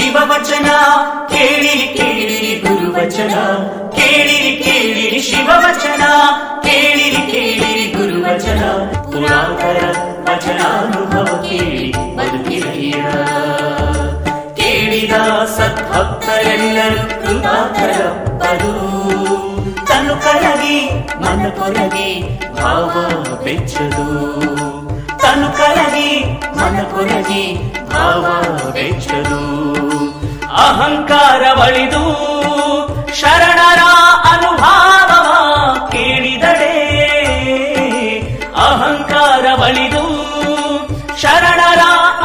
ಶಿವವಚನ ಕೇಳಿರಿ ಕೇಳಿರಿ ಗುರುವಚನ ಕೇಳಿರಿ ಕೇಳಿರಿ ಶಿವವಚನ ಕೇಳಿರಿ ಕೇಳಿರಿ ಗುರುವಚನ ಪುರಾತರ ವಚನಾನುಭವ ಕೇಳಿ ಬದುಕಿರಯ್ಯ ಕೇಳಿದ ಸದ್ಭಕ್ತರೆಲ್ಲರೂ ಕೃಪಾಕರಪ್ಪರು ತನು ಕರಗಿ ಮನ ಕೊರಗಿ ಭಾವ ಬೆಚ್ಚದು ತನು ಕರಗಿ ಮನ ಕೊರಗಿ ಭಾವ ಬೆಚ್ಚದು ಅಹಂಕಾರವಳಿದು ಶರಣರ ಅನುಭಾವವ ಕೇಳಿದಡೆ ಅಹಂಕಾರವಳಿದು ಶರಣರ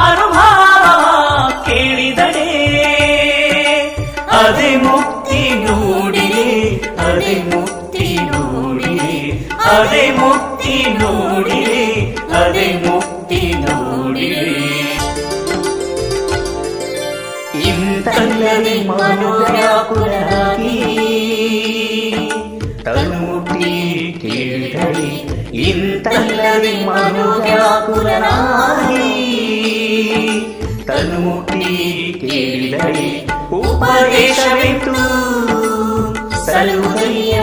ಅನುಭಾವವ ಕೇಳಿದಡೆ ಅದೇ ಮುಕ್ತಿ ನೋಡಿರಿ ಅದೇ ಮುಕ್ತಿ ನೋಡಿರಿ ಅದೇ ಮುಕ್ತಿ ನೋಡಿರಿ ಅದೇ ಮುಕ್ತಿ ನೋಡಿರಿ ಇಂತಲ್ಲದೆ ಮನೋವ್ಯಾಕುಲನಾಗಿ ತನು ಮುಟ್ಟಿ ಕೇಳಿದಳಿ ಇಂತಲ್ಲದೆ ಮನೋವ್ಯಾಕುಲನಾಗಿ ತನು ಮುಟ್ಟಿ ಕೇಳಿದಳಿ ಉಪದೇಶವಿತ್ತು ಸಲುದಯ್ಯ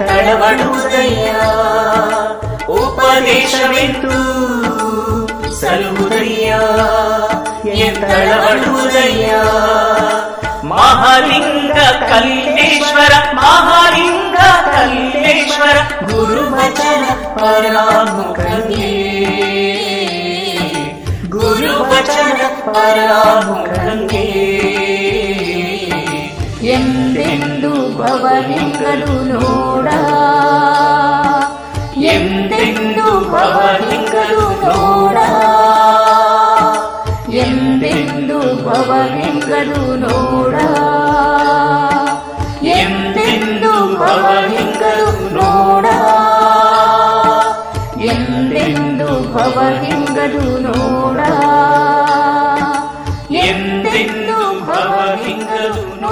ತಳವಡುವುದಯ್ಯ ಉಪದೇಶವಿತ್ತು ಸಲುದಯ್ಯ ತಳವಡುವುದಯ್ಯ ಮಹಾಲಿಂಗ ಕಲ್ಲೇಶ್ವರ ಮಹಾಲಿಂಗ ಕಲ್ಲೇಶ್ವರ ಗುರುವಚನ ಪರಾಮುಖಂಗೆ ಗುರುವಚನ ಪರಾಮುಖಂಗೆ ಎಂದೆಂದು ಭವಲಿಂಗನು ನೋಡ ಎಂದೆಂದು ಭವಲಿಂಗನು ನೋಡ ಎಂದೆಂದು ಭವಲಿಂಗನು ನೋಡ ಎಂದೆಂದು ಭವಲಿಂಗನು ನೋಡ ಎಂದೆಂದು ಭವಲಿಂಗನು ನೋಡ ಎಂದೆಂದು ಭವಲಿಂಗನು ನೋಡ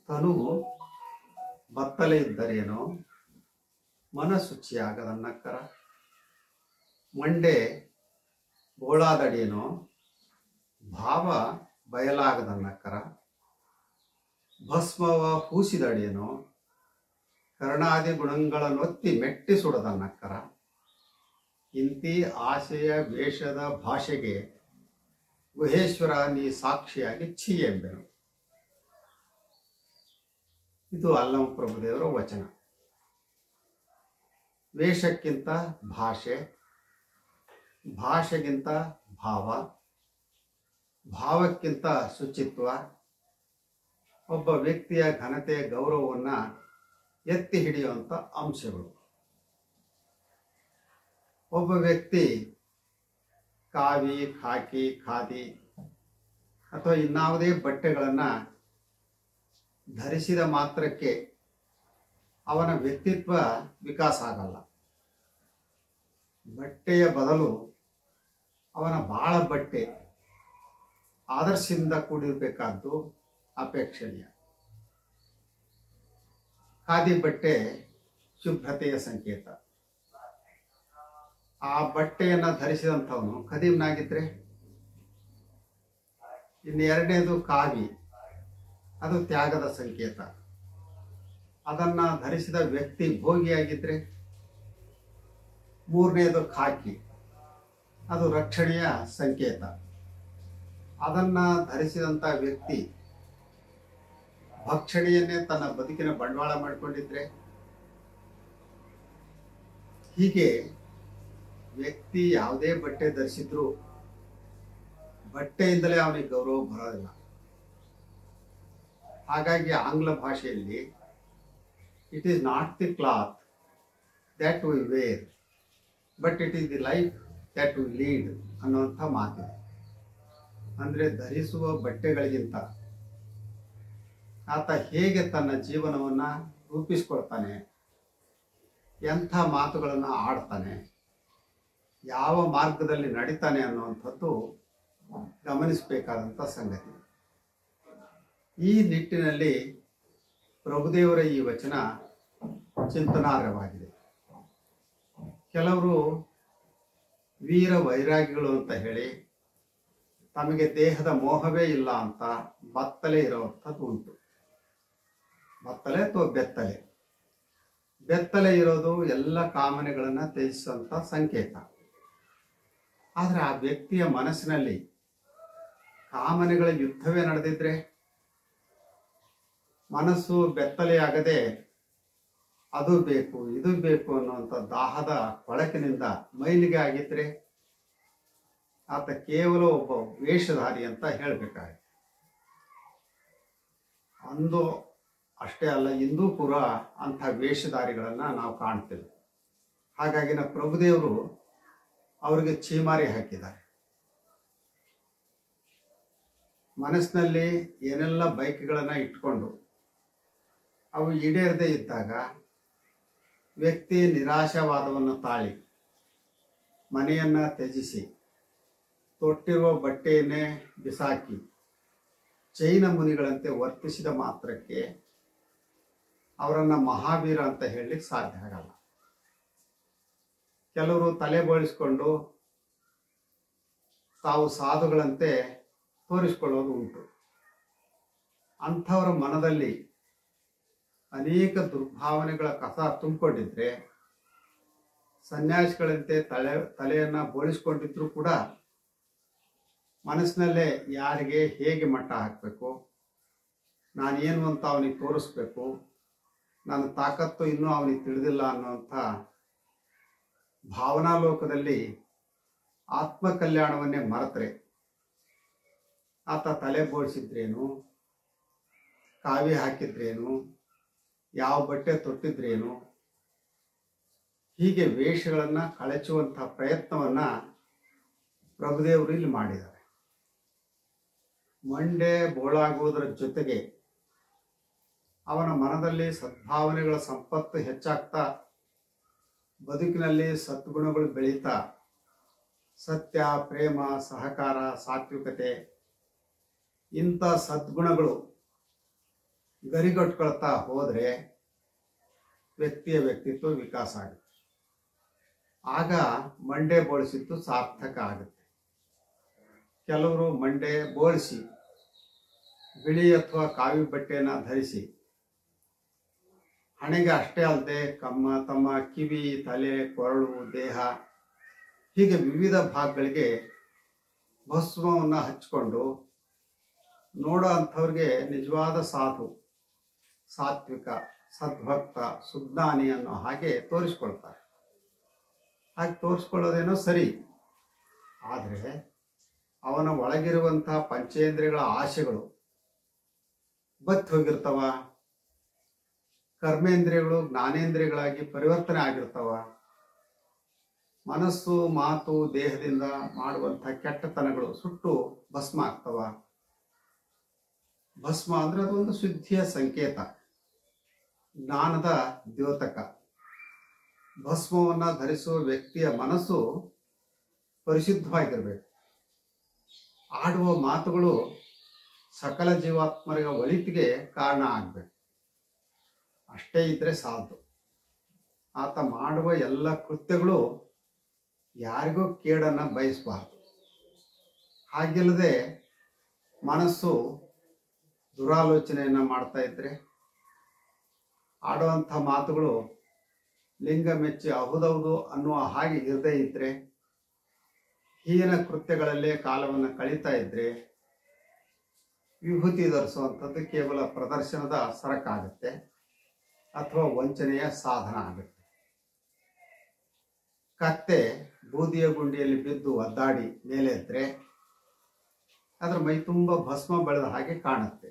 ತನು ಬತ್ತಲೆ ಇದ್ದರೇನೋ ಮನಶುಚಿಯಾಗದನ್ನಕ್ಕರ ಮಂಡೆ ಬೋಳಾದಡೇನೋ ಭಾವ ಬಯಲಾಗದನ್ನಕ್ಕರ ಭಸ್ಮವ ಹೂಸಿದಡೇನೋ ಕರ್ಣಾದಿ ಗುಣಗಳನ್ನೊತ್ತಿ ಮೆಟ್ಟಿ ಸುಡದನ್ನಕ್ಕರ ಇಂತಿ ಆಶಯ ವೇಷದ ಭಾಷೆಗೆ ಗುಹೇಶ್ವರ ನೀ ಸಾಕ್ಷಿಯಾಗಿ ಛೀ ಎಂಬೆನು. ಇದು ಅಲ್ಲಮ ಪ್ರಭುದೇವರ ವಚನ. ವೇಷಕ್ಕಿಂತ ಭಾಷೆ, ಭಾಷೆಗಿಂತ ಭಾವ, ಭಾವಕ್ಕಿಂತ ಶುಚಿತ್ವ, ಒಬ್ಬ ವ್ಯಕ್ತಿಯ ಘನತೆ ಗೌರವವನ್ನು ಎತ್ತಿ ಹಿಡಿಯುವಂಥ ಅಂಶಗಳು. ಒಬ್ಬ ವ್ಯಕ್ತಿ ಕಾವಿ, ಖಾಕಿ, ಖಾದಿ ಅಥವಾ ಇನ್ನಾವುದೇ ಬಟ್ಟೆಗಳನ್ನು ಧರಿಸಿದ ಮಾತ್ರಕ್ಕೆ ಅವನ ವ್ಯಕ್ತಿತ್ವ ವಿಕಾಸ ಆಗಲ್ಲ. ಬಟ್ಟೆಯ ಬದಲು ಅವನ ಬಾಳ ಬಟ್ಟೆ ಆದರ್ಶದಿಂದ ಕೂಡಿರಬೇಕಾದ್ದು ಅಪೇಕ್ಷಣೀಯ. ಖಾದಿ ಬಟ್ಟೆ ಶುಭ್ರತೆಯ ಸಂಕೇತ. ಆ ಬಟ್ಟೆಯನ್ನು ಧರಿಸಿದಂಥವನು ಖದೀಮ್ನಾಗಿದ್ರೆ, ಇನ್ನು ಎರಡನೇದು ಕಾವಿ, ಅದು ತ್ಯಾಗದ ಸಂಕೇತ. ಅದನ್ನು ಧರಿಸಿದ ವ್ಯಕ್ತಿ ಭೋಗಿಯಾಗಿದ್ದರೆ, ಮೂರನೇದು ಖಾಕಿ, ಅದು ರಕ್ಷಣೆಯ ಸಂಕೇತ. ಅದನ್ನು ಧರಿಸಿದಂಥ ವ್ಯಕ್ತಿ ಭಕ್ಷಣೆಯನ್ನೇ ತನ್ನ ಬದುಕಿನ ಬಂಡವಾಳ ಮಾಡಿಕೊಂಡಿದ್ರೆ, ಹೀಗೆ ವ್ಯಕ್ತಿ ಯಾವುದೇ ಬಟ್ಟೆ ಧರಿಸಿದ್ರು ಬಟ್ಟೆಯಿಂದಲೇ ಅವನಿಗೆ ಗೌರವ ಬರೋದಿಲ್ಲ. ಹಾಗಾಗಿ ಆಂಗ್ಲ ಭಾಷೆಯಲ್ಲಿ it is not the cloth that we wear but it is the life that we lead ಅನ್ನುವಂಥ ಮಾತಿದೆ. ಅಂದರೆ ಧರಿಸುವ ಬಟ್ಟೆಗಳಿಗಿಂತ ಆತ ಹೇಗೆ ತನ್ನ ಜೀವನವನ್ನು ರೂಪಿಸ್ಕೊಳ್ತಾನೆ, ಎಂಥ ಮಾತುಗಳನ್ನು ಆಡ್ತಾನೆ, ಯಾವ ಮಾರ್ಗದಲ್ಲಿ ನಡೀತಾನೆ ಅನ್ನುವಂಥದ್ದು ಗಮನಿಸಬೇಕಾದಂಥ ಸಂಗತಿ. ಈ ನಿಟ್ಟಿನಲ್ಲಿ ಪ್ರಭುದೇವರ ಈ ವಚನ ಚಿಂತನಾರ್ಹವಾಗಿದೆ. ಕೆಲವರು ವೀರ ವೈರಾಗಿಗಳು ಅಂತ ಹೇಳಿ ತಮಗೆ ದೇಹದ ಮೋಹವೇ ಇಲ್ಲ ಅಂತ ಬತ್ತಲೆ ಇರುವಂಥದ್ದು ಉಂಟು. ಬತ್ತಲೆ ಅಥವಾ ಬೆತ್ತಲೆ. ಬೆತ್ತಲೆ ಇರೋದು ಎಲ್ಲ ಕಾಮನೆಗಳನ್ನು ತ್ಯಜಿಸುವಂಥ ಸಂಕೇತ. ಆದರೆ ಆ ವ್ಯಕ್ತಿಯ ಮನಸ್ಸಿನಲ್ಲಿ ಕಾಮನೆಗಳ ಯುದ್ಧವೇ ನಡೆದಿದ್ರೆ, ಮನಸ್ಸು ಬೆತ್ತಲೆಯಾಗದೆ ಅದು ಬೇಕು ಇದು ಬೇಕು ಅನ್ನುವಂಥ ದಾಹದ ಕೊಳಕಿನಿಂದ ಮೈಲಿಗೆ ಆಗಿದ್ರೆ ಆತ ಕೇವಲ ಒಬ್ಬ ವೇಷಧಾರಿ ಅಂತ ಹೇಳಬೇಕಾಗುತ್ತೆ. ಅಂದು ಅಷ್ಟೇ ಅಲ್ಲ, ಇಂದೂ ಕೂಡ ಅಂಥ ವೇಷಧಾರಿಗಳನ್ನು ನಾವು ಕಾಣ್ತೇವೆ. ಹಾಗಾಗಿ ನಾವು ಪ್ರಭುದೇವರು ಅವರಿಗೆ ಛೀಮಾರಿ ಹಾಕಿದ್ದಾರೆ. ಮನಸ್ಸಿನಲ್ಲಿ ಏನೆಲ್ಲ ಬೈಕ್ಗಳನ್ನು ಇಟ್ಕೊಂಡು ಅವು ಈಡೇರದೇ ಇದ್ದಾಗ ವ್ಯಕ್ತಿ ನಿರಾಶಾವಾದವನ್ನು ತಾಳಿ ಮನೆಯನ್ನು ತ್ಯಜಿಸಿ ತೊಟ್ಟಿರುವ ಬಟ್ಟೆಯನ್ನೇ ಬಿಸಾಕಿ ಜೈನ ಮುನಿಗಳಂತೆ ವರ್ತಿಸಿದ ಮಾತ್ರಕ್ಕೆ ಅವರನ್ನು ಮಹಾವೀರ ಅಂತ ಹೇಳಲಿಕ್ಕೆ ಸಾಧ್ಯ ಆಗಲ್ಲ. ಕೆಲವರು ತಲೆ ಬೋಳಿಸ್ಕೊಂಡು ತಾವು ಸಾಧುಗಳಂತೆ ತೋರಿಸಿಕೊಳ್ಳೋದು ಉಂಟು. ಅಂಥವರ ಮನದಲ್ಲಿ ಅನೇಕ ದುರ್ಭಾವನೆಗಳ ಕಸ ತುಂಬಿಕೊಂಡಿದ್ರೆ, ಸನ್ಯಾಸಿಗಳಂತೆ ತಲೆಯನ್ನು ಬೋಳಿಸ್ಕೊಂಡಿದ್ರು ಕೂಡ ಮನಸ್ಸಿನಲ್ಲೇ ಯಾರಿಗೆ ಹೇಗೆ ಮಟ್ಟ ಹಾಕಬೇಕು, ನಾನೇನು ಅಂತ ಅವನಿಗೆ ತೋರಿಸ್ಬೇಕು, ನನ್ನ ತಾಕತ್ತು ಇನ್ನೂ ಅವನಿಗೆ ತಿಳಿದಿಲ್ಲ ಅನ್ನುವಂಥ ಭಾವನಾಲೋಕದಲ್ಲಿ ಆತ್ಮಕಲ್ಯಾಣವನ್ನೇ ಮರೆತರೆ ಆತ ತಲೆ ಬೋಳಿಸಿದ್ರೇನು, ಕಾವಿ ಹಾಕಿದ್ರೇನು, ಯಾವ ಬಟ್ಟೆ ತೊಟ್ಟಿದ್ರೇನು, ಹೀಗೆ ವೇಷಗಳನ್ನು ಕಳಚುವಂಥ ಪ್ರಯತ್ನವನ್ನು ಪ್ರಭುದೇವರು ಇಲ್ಲಿ ಮಾಡಿದ್ದಾರೆ. ಮಂಡೆ ಬೋಳಾಗುವುದರ ಜೊತೆಗೆ ಅವನ ಮನದಲ್ಲಿ ಸದ್ಭಾವನೆಗಳ ಸಂಪತ್ತು ಹೆಚ್ಚಾಗ್ತಾ, ಬದುಕಿನಲ್ಲಿ ಸದ್ಗುಣಗಳು ಬೆಳೀತಾ, ಸತ್ಯ, ಪ್ರೇಮ, ಸಹಕಾರ, ಸಾತ್ವಿಕತೆ ಇಂಥ ಸದ್ಗುಣಗಳು ಗರಿಗಟ್ಕೊಳ್ತಾ ಹೋದರೆ ವ್ಯಕ್ತಿಯ ವ್ಯಕ್ತಿತ್ವ ವಿಕಾಸ ಆಗುತ್ತೆ. ಆಗ ಮಂಡೆ ಬೋಳಿಸಿದ್ದು ಸಾರ್ಥಕ ಆಗುತ್ತೆ. ಕೆಲವರು ಮಂಡೆ ಬೋಳಿಸಿ ಬಿಳಿ ಅಥವಾ ಕಾವಿ ಬಟ್ಟೆಯನ್ನು ಧರಿಸಿ ಹಣೆಗೆ ಅಷ್ಟೇ ಅಲ್ಲದೆ ತಮ್ಮ ಕಿವಿ, ತಲೆ, ಕೊರಳು, ದೇಹ ಹೀಗೆ ವಿವಿಧ ಭಾಗಗಳಿಗೆ ಭಸ್ಮವನ್ನು ಹಚ್ಚಿಕೊಂಡು ನೋಡೋ ಅಂಥವ್ರಿಗೆ ನಿಜವಾದ ಸಾಧು, ಸಾತ್ವಿಕ, ಸದ್ಭಕ್ತ, ಸುಜ್ಞಾನಿ ಅನ್ನೋ ಹಾಗೆ ತೋರಿಸ್ಕೊಳ್ತಾರೆ. ಹಾಗೆ ತೋರಿಸ್ಕೊಳ್ಳೋದೇನೋ ಸರಿ, ಆದರೆ ಅವನ ಒಳಗಿರುವಂಥ ಪಂಚೇಂದ್ರಿಯಗಳ ಆಶೆಗಳು ಬತ್ತಿ ಹೋಗಿರ್ತಾವ, ಕರ್ಮೇಂದ್ರಿಯಗಳು ಜ್ಞಾನೇಂದ್ರಿಯಗಳಾಗಿ ಪರಿವರ್ತನೆ ಆಗಿರ್ತಾವ, ಮನಸ್ಸು, ಮಾತು, ದೇಹದಿಂದ ಮಾಡುವಂಥ ಕೆಟ್ಟತನಗಳು ಸುಟ್ಟು ಭಸ್ಮ ಆಗ್ತವ. ಭಸ್ಮ ಅಂದ್ರೆ ಅದೊಂದು ಶುದ್ಧಿಯ ಸಂಕೇತ, ಜ್ಞಾನದ ದ್ಯೋತಕ. ಭಸ್ಮವನ್ನು ಧರಿಸುವ ವ್ಯಕ್ತಿಯ ಮನಸ್ಸು ಪರಿಶುದ್ಧವಾಗಿರಬೇಕು. ಆಡುವ ಮಾತುಗಳು ಸಕಲ ಜೀವಾತ್ಮರಿಗೆ ಒಳಿತಿಗೆ ಕಾರಣ ಆಗಬೇಕು. ಅಷ್ಟೇ ಇದ್ರೆ ಸಾಲದು. ಆತ ಮಾಡುವ ಎಲ್ಲ ಕೃತ್ಯಗಳು ಯಾರಿಗೂ ಕೇಡನ್ನು ಬಯಸಬಾರ್ದು. ಹಾಗಿಲ್ಲದೆ ಮನಸ್ಸು ದುರಾಲೋಚನೆಯನ್ನು ಮಾಡ್ತಾ ಇದ್ರೆ, ಆಡುವಂಥ ಮಾತುಗಳು ಲಿಂಗ ಮೆಚ್ಚಿ ಹೌದೌದು ಅನ್ನುವ ಹಾಗೆ ಇರದೇ ಇದ್ರೆ, ಹೀನ ಕೃತ್ಯಗಳಲ್ಲೇ ಕಾಲವನ್ನು ಕಳೀತಾ ಇದ್ರೆ, ವಿಭೂತಿ ಧರಿಸುವಂಥದ್ದು ಕೇವಲ ಪ್ರದರ್ಶನದ ಸರಕಾಗುತ್ತೆ ಅಥವಾ ವಂಚನೆಯ ಸಾಧನ ಆಗುತ್ತೆ. ಕತ್ತೆ ಬೂದಿಯ ಗುಂಡಿಯಲ್ಲಿ ಬಿದ್ದು ಒದ್ದಾಡಿ ಮೇಲೆ ಎದ್ರೆ ಅದರ ಮೈ ತುಂಬ ಭಸ್ಮ ಬೆಳೆದ ಹಾಗೆ ಕಾಣುತ್ತೆ.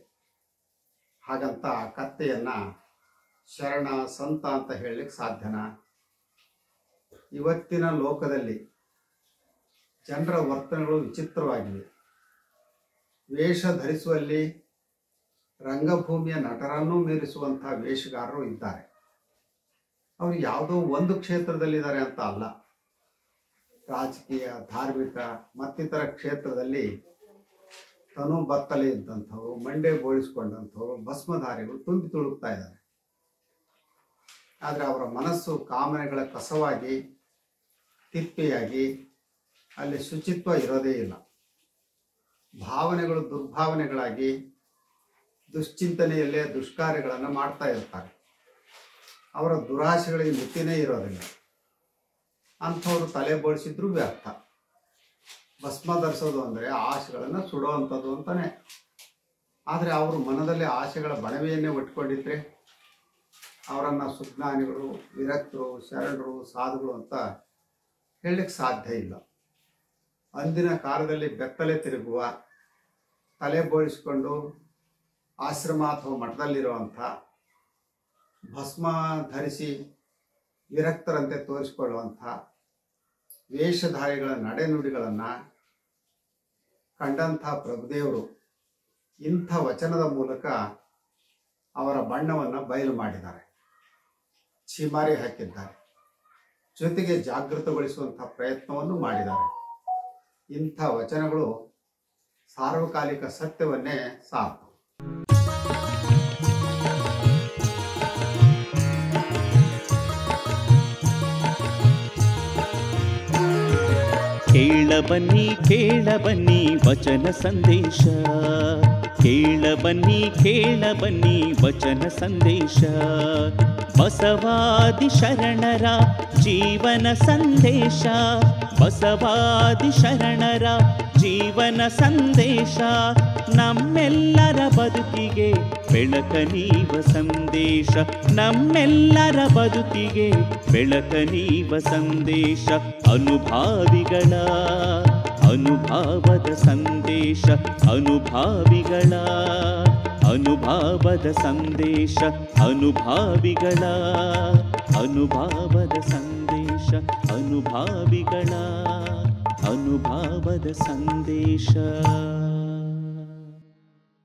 ಹಾಗಂತ ಕತ್ತೆಯನ್ನ ಶರಣ, ಸಂತ ಅಂತ ಹೇಳಲಿಕ್ಕೆ ಸಾಧ್ಯನಾ? ಇವತ್ತಿನ ಲೋಕದಲ್ಲಿ ಜನರ ವರ್ತನೆಗಳು ವಿಚಿತ್ರವಾಗಿವೆ. ವೇಷ ಧರಿಸುವಲ್ಲಿ ರಂಗಭೂಮಿಯ ನಟರನ್ನೂ ಮೀರಿಸುವಂತಹ ವೇಷಗಾರರು ಇದ್ದಾರೆ. ಅವರು ಯಾವುದೋ ಒಂದು ಕ್ಷೇತ್ರದಲ್ಲಿದ್ದಾರೆ ಅಂತ ಅಲ್ಲ, ರಾಜಕೀಯ, ಧಾರ್ಮಿಕ ಮತ್ತಿತರ ಕ್ಷೇತ್ರದಲ್ಲಿ ತನು ಬತ್ತಲೆ ಇದ್ದಂಥವ್ರು, ಮಂಡೆ ಬೋಳಿಸ್ಕೊಂಡಂಥವ್ರು, ಭಸ್ಮಧಾರಿಗಳು ತುಂಬಿ ತುಳುಕ್ತಾ ಇದ್ದಾರೆ. ಆದರೆ ಅವರ ಮನಸ್ಸು ಕಾಮನೆಗಳ ಕಸವಾಗಿ, ತಿಪ್ಪೆಯಾಗಿ, ಅಲ್ಲಿ ಶುಚಿತ್ವ ಇರೋದೇ ಇಲ್ಲ. ಭಾವನೆಗಳು ದುರ್ಭಾವನೆಗಳಾಗಿ ದುಶ್ಚಿಂತನೆಯಲ್ಲೇ ದುಷ್ಕಾರ್ಯಗಳನ್ನು ಮಾಡ್ತಾ ಇರ್ತಾರೆ. ಅವರ ದುರಾಶೆಗಳಿಗೆ ಮಿತಿನೇ ಇರೋದಿಲ್ಲ. ಅಂಥವ್ರು ತಲೆ ಬೋಳಿಸಿದ್ರೂ ವ್ಯರ್ಥ. ಭಸ್ಮ ಧರಿಸೋದು ಅಂದರೆ ಆಶೆಗಳನ್ನು ಸುಡುವಂಥದ್ದು ಅಂತಾನೆ. ಆದರೆ ಅವರು ಮನದಲ್ಲಿ ಆಶೆಗಳ ಬಣವೆಯನ್ನೇ ಒಟ್ಕೊಂಡಿದ್ರೆ ಅವರನ್ನು ಸುಜ್ಞಾನಿಗಳು, ವಿರಕ್ತರು, ಶರಣರು, ಸಾಧುಗಳು ಅಂತ ಹೇಳಲಿಕ್ಕೆ ಸಾಧ್ಯ ಇಲ್ಲ. ಅಂದಿನ ಕಾಲದಲ್ಲಿ ಬೆತ್ತಲೆ ತಿರುಗುವ, ತಲೆ ಬೋಳಿಸಿಕೊಂಡು ಆಶ್ರಮ ಅಥವಾ ಮಠದಲ್ಲಿರುವಂಥ, ಭಸ್ಮ ಧರಿಸಿ ವಿರಕ್ತರಂತೆ ತೋರಿಸಿಕೊಳ್ಳುವಂಥ ವೇಷಧಾರಿಗಳ ನಡೆನುಡಿಗಳನ್ನು ಕಂಡಂಥ ಪ್ರಭುದೇವರು ಇಂಥ ವಚನದ ಮೂಲಕ ಅವರ ಬಣ್ಣವನ್ನು ಬಯಲು ಮಾಡಿದ್ದಾರೆ, ಛೀಮಾರಿ ಹಾಕಿದ್ದಾರೆ, ಜೊತೆಗೆ ಜಾಗೃತಗೊಳಿಸುವಂಥ ಪ್ರಯತ್ನವನ್ನು ಮಾಡಿದ್ದಾರೆ. ಇಂಥ ವಚನಗಳು ಸಾರ್ವಕಾಲಿಕ ಸತ್ಯವನ್ನೇ ಸಾಕು. ಕೇಳಬನ್ನಿ ಕೇಳಬನ್ನಿ ವಚನ ಸಂದೇಶ, ಕೇಳಬನ್ನಿ ಕೇಳಬನ್ನಿ ವಚನ ಸಂದೇಶ. ಬಸವಾದಿ ಶರಣರ ಜೀವನ ಸಂದೇಶ, ಬಸವಾದಿ ಶರಣರ ಜೀವನ ಸಂದೇಶ. ನಮ್ಮೆಲ್ಲರ ಬದುಕಿಗೆ ಬೆಳಕ ನೀವ ಸಂದೇಶ, ನಮ್ಮೆಲ್ಲರ ಬದುಕಿಗೆ ಬೆಳಕ ನೀವ ಸಂದೇಶ. ಅನುಭಾವಿಗಳ ಅನುಭಾವದ ಸಂದೇಶ, ಅನುಭಾವಿಗಳ ಅನುಭಾವದ ಸಂದೇಶ, ಅನುಭಾವಿಗಳ ಅನುಭಾವದ ಸಂದೇಶ, ಅನುಭಾವಿಗಳ ಅನುಭಾವದ ಸಂದೇಶ.